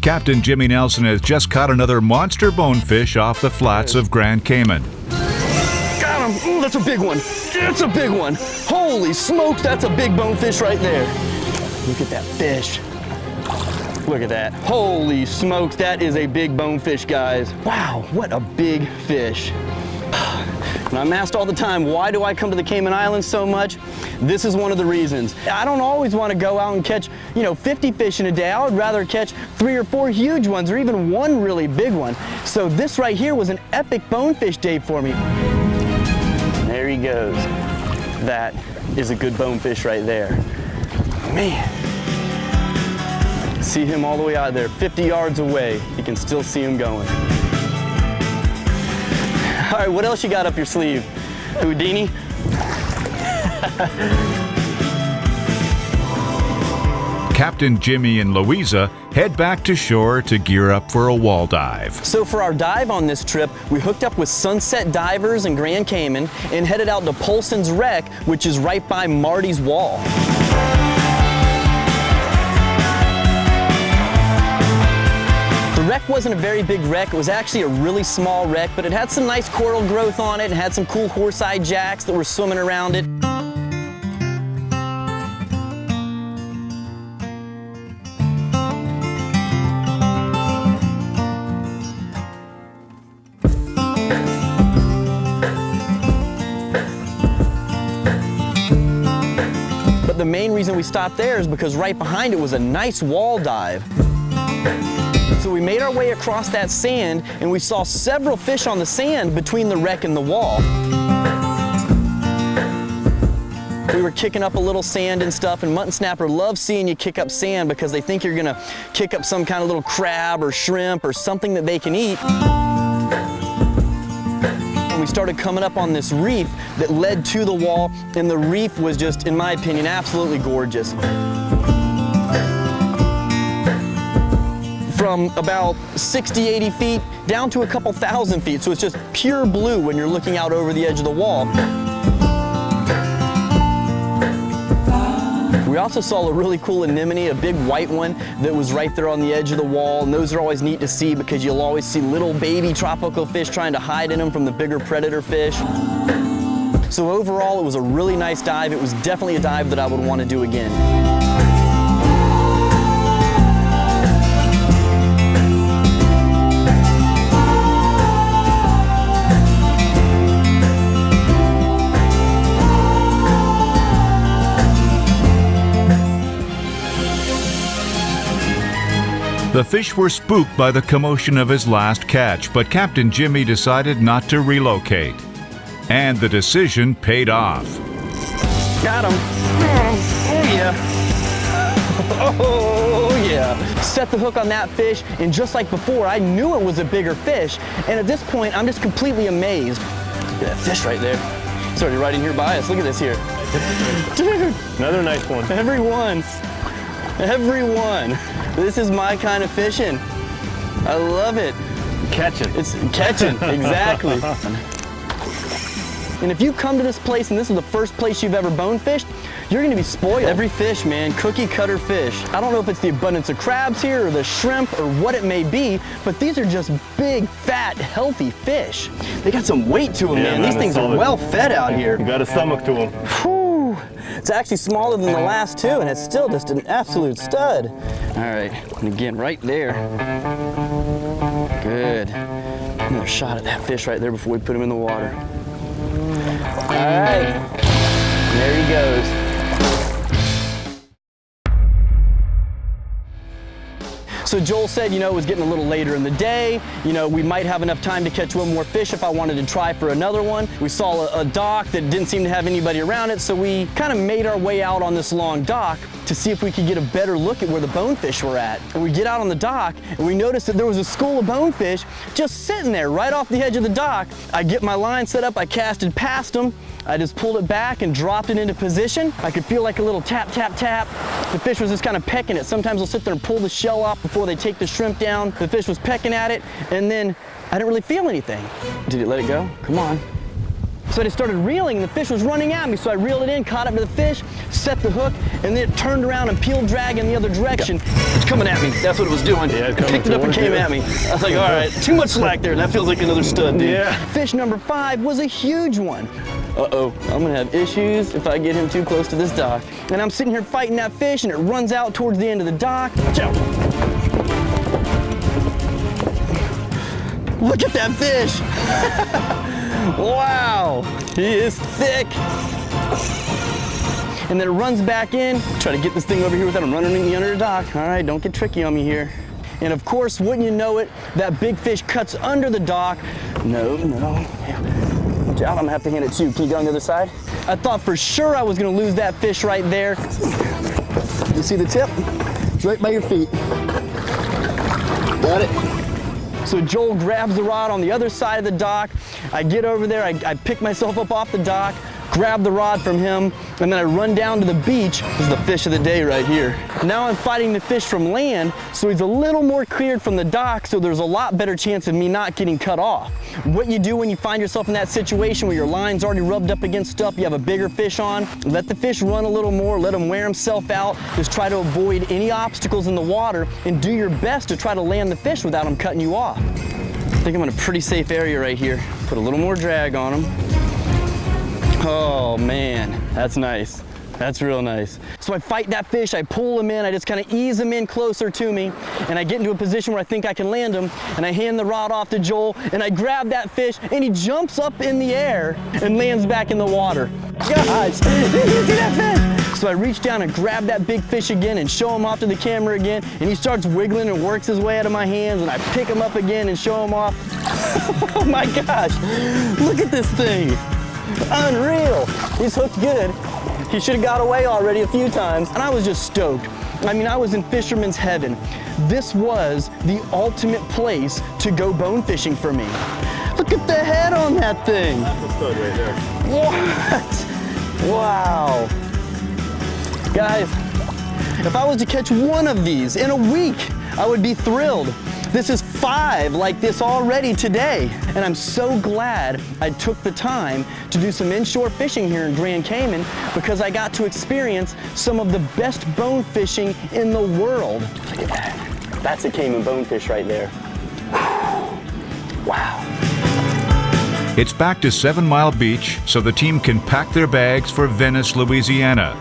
Captain Jimmy Nelson has just caught another monster bonefish off the flats of Grand Cayman. Got him! Ooh, that's a big one. That's a big one. Holy smokes, that's a big bonefish right there. Look at that fish. Look at that. Holy smokes, that is a big bonefish, guys. Wow, what a big fish. And I'm asked all the time, why do I come to the Cayman Islands so much? This is one of the reasons. I don't always want to go out and catch, 50 fish in a day. I would rather catch 3 or 4 huge ones or even one really big one. So this right here was an epic bonefish day for me. There he goes. That is a good bonefish right there. Man. See him all the way out there, 50 yards away. You can still see him going. All right, what else you got up your sleeve, Houdini? Captain Jimmy and Louisa head back to shore to gear up for a wall dive. So for our dive on this trip, we hooked up with Sunset Divers in Grand Cayman and headed out to Polson's Wreck, which is right by Marty's Wall. The wreck wasn't a very big wreck. It was actually a really small wreck, but it had some nice coral growth on it and had some cool horse-eye jacks that were swimming around it. But the main reason we stopped there is because right behind it was a nice wall dive. So we made our way across that sand and we saw several fish on the sand between the wreck and the wall. We were kicking up a little sand and stuff, and mutton snapper love seeing you kick up sand because they think you're gonna kick up some kind of little crab or shrimp or something that they can eat. And we started coming up on this reef that led to the wall, and the reef was just, in my opinion, absolutely gorgeous. From about 60, 80 feet down to a couple thousand feet. So it's just pure blue when you're looking out over the edge of the wall. We also saw a really cool anemone, a big white one that was right there on the edge of the wall. And those are always neat to see because you'll always see little baby tropical fish trying to hide in them from the bigger predator fish. So overall, it was a really nice dive. It was definitely a dive that I would want to do again. The fish were spooked by the commotion of his last catch, but Captain Jimmy decided not to relocate. And the decision paid off. Got him. Oh yeah. Oh yeah. Set the hook on that fish, and just like before, I knew it was a bigger fish. And at this point, I'm just completely amazed. Look at that fish right there. It's already right in here by us. Look at this here. Dude. Another nice one. Everyone. This is my kind of fishing. I love it. Catching. It's catching, exactly. And if you come to this place and this is the first place you've ever bonefished, you're gonna be spoiled. Every fish, man, cookie cutter fish. I don't know if it's the abundance of crabs here or the shrimp or what it may be, but these are just big, fat, healthy fish. They got some weight to them, Yeah, man. These things are well fed out here. You got a stomach to them. Whew. It's actually smaller than the last two, and it's still just an absolute stud. All right, and again, right there. Good. Another shot at that fish right there before we put him in the water. All right, there he goes. So Joel said, it was getting a little later in the day. We might have enough time to catch one more fish if I wanted to try for another one. We saw a dock that didn't seem to have anybody around it, so we kind of made our way out on this long dock to see if we could get a better look at where the bonefish were at. And we get out on the dock, and we noticed that there was a school of bonefish just sitting there right off the edge of the dock. I get my line set up, I casted past them, I just pulled it back and dropped it into position. I could feel like a little tap, tap, tap. The fish was just kind of pecking it. Sometimes they'll sit there and pull the shell off before they take the shrimp down. The fish was pecking at it, and then I didn't really feel anything. Did it let it go? Come on. So I just started reeling and the fish was running at me. So I reeled it in, caught up to the fish, set the hook, and then it turned around and peeled drag in the other direction. It's coming at me. That's what it was doing. Yeah, Picked it up and came at me. I was like, all right, too much slack there. That feels like another stud, dude. Yeah. Fish number 5 was a huge one. Uh-oh, I'm gonna have issues if I get him too close to this dock. And I'm sitting here fighting that fish and it runs out towards the end of the dock. Watch out. Look at that fish. Wow, he is thick. And then it runs back in. Try to get this thing over here without him running me under the dock. All right, don't get tricky on me here. And of course, wouldn't you know it, that big fish cuts under the dock. No. Watch out, I'm gonna have to hand it to you. Can you go on the other side? I thought for sure I was gonna lose that fish right there. You see the tip? It's right by your feet. Got it. So Joel grabs the rod on the other side of the dock. I get over there, I pick myself up off the dock, grab the rod from him, and then I run down to the beach. This is the fish of the day right here. Now I'm fighting the fish from land, so he's a little more cleared from the dock, so there's a lot better chance of me not getting cut off. What you do when you find yourself in that situation where your line's already rubbed up against stuff, you have a bigger fish on, let the fish run a little more, let him wear himself out, just try to avoid any obstacles in the water and do your best to try to land the fish without him cutting you off. I think I'm in a pretty safe area right here. Put a little more drag on him. Oh man, that's nice. That's real nice. So I fight that fish, I pull him in, I just kind of ease him in closer to me, and I get into a position where I think I can land him, and I hand the rod off to Joel, and I grab that fish, and he jumps up in the air and lands back in the water. Gosh, did you see that fish? So I reach down and grab that big fish again and show him off to the camera again, and he starts wiggling and works his way out of my hands, and I pick him up again and show him off. Oh my gosh, look at this thing. Unreal. He's hooked good. He should have got away already a few times, and I was just stoked. I mean, I was in fisherman's heaven. This was the ultimate place to go bone fishing for me. Look at the head on that thing. That's a stud right there. What? Wow. Guys, if I was to catch one of these in a week, I would be thrilled. This is 5 like this already today. And I'm so glad I took the time to do some inshore fishing here in Grand Cayman because I got to experience some of the best bone fishing in the world. Look at that. That's a Cayman bonefish right there. Wow. It's back to 7 Mile Beach so the team can pack their bags for Venice, Louisiana.